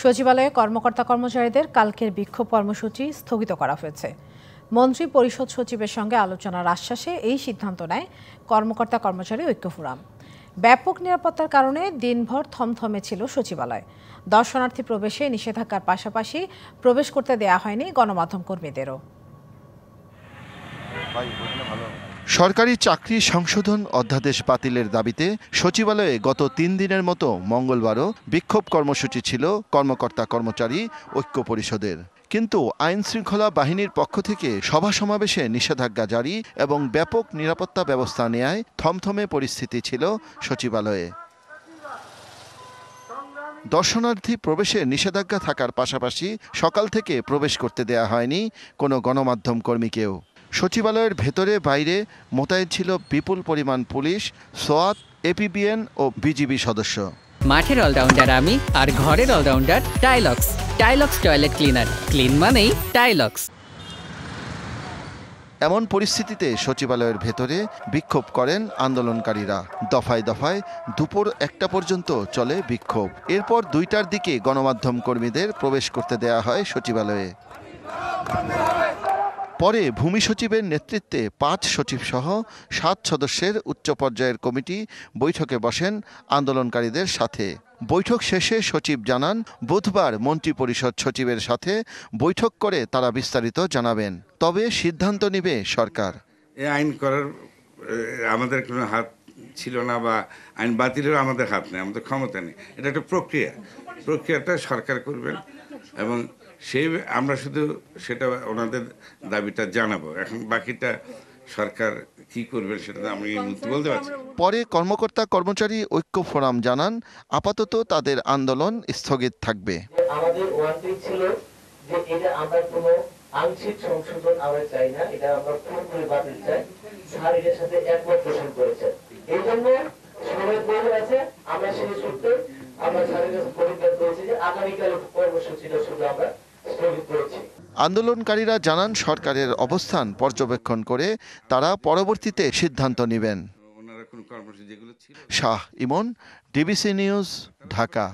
সচিবালয়ে কর্মকর্তা-কর্মচারীদের কালকের বিক্ষোভ কর্মসূচি স্থগিত করা হয়েছে। মন্ত্রী পরিষদ সচিবের সঙ্গে আলোচনার আশ্বাসে এই সিদ্ধান্ত নেয় কর্মকর্তা-কর্মচারী ঐক্য ফোরাম। ব্যাপক নিরাপত্তার কারণে দিনভর থমথমে ছিল সচিবালয়। দর্শনার্থী প্রবেশে নিষেধাজ্ঞার পাশাপাশি প্রবেশ করতে দেয়া হয়নি গণমাধ্যম কর্মীদেরও। সরকারি চাকরি সংশোধন অধ্যাদেশ বাতিলের দাবিতে সচিবালয়ে গত ৩ দিনের মতো মঙ্গলবারও বিক্ষোভ কর্মসূচি ছিল কর্মকর্তা-কর্মচারী ঐক্য পরিষদের। কিন্তু আইন শৃঙ্খলা বাহিনীর পক্ষ থেকে সভা সমাবেশে নিষেধাজ্ঞা জারি এবং ব্যাপক নিরাপত্তা ব্যবস্থা নেয়ায় থমথমে পরিস্থিতি ছিল সচিবালয়ে। দর্শনার্থী প্রবেশে নিষেধাজ্ঞা থাকার পাশাপাশি সকাল থেকে প্রবেশ করতে দেয়া হয়নি কোনো গণমাধ্যম কর্মীকেও। সচিবালয়ের ভেতরে বাইরে মোতায়েন ছিল বিপুল পরিমাণ পুলিশ, সোয়াত, এপিবিএন ও বিজিবি সদস্য। মাঠের অলরাউন্ডার আমি, আর ঘরের all rounder Tylox. Tylox toilet cleaner, clean মানেই টাইলক্স। এমন পরিস্থিতিতে সচিবালয়ের ভেতরে বিক্ষোভ করেন আন্দোলনকারীরা। দফায় দফায় দুপুর 1টা পর্যন্ত চলে বিক্ষোভ। এরপর 2টার দিকে গণমাধ্যম কর্মীদের প্রবেশ করতে দেয়া হয় সচিবালয়ে। পরে ভূমি সচিবের নেতৃত্বে 5 সচিব সহ 7 সদস্যের উচ্চ পর্যায়ের কমিটি বৈঠকে বসেন আন্দোলনকারীদের সাথে। বৈঠক শেষে সচিব জানান, বুধবার মন্ত্রী পরিষদ সচিবের সাথে বৈঠক করে তারা বিস্তারিত জানাবেন। তবে সিদ্ধান্ত নেবে সরকার। এই আইন করার আমাদের কোনো হাত ছিল না, বা আইন বাতিলের আমাদের হাত নেই, আমাদের ক্ষমতা নেই। এটা একটা প্রক্রিয়াটা সরকার করবেন, এবং সেই আমরা শুধু সেটা ওনাদের দাবিটা জানাবো। এখন বাকিটা সরকার কি করবে সেটা আমি বলতে পারছি। পরে কর্মকর্তা-কর্মচারী ঐক্য ফোরাম জানান, আপাতত তাদের আন্দোলন স্থগিত থাকবে। আমাদের ওয়ান্টিং ছিল যে এটা আমরা কোনো আংশিক সংশোধন আমরা চাই না, এটা আমরা পুরোপুরি বাতিল চাই। স্যার এর সাথে একমত পোষণ করেছেন। এই জন্য সময় প্রয়োজন আছে, আমরা সেই সূত্রে আমরা স্যারের কাছে পরিত্যাগ করেছি যে আগামীকাল কর্মসূচিটা শুধু আমরা স্থগিত করেছি। আন্দোলনকারীরা জানান, সরকারের অবস্থান পর্যবেক্ষণ করে তারা পরবর্তীতে সিদ্ধান্ত নেবেন। শাহ ইমন, ডিবিসি নিউজ, ঢাকা।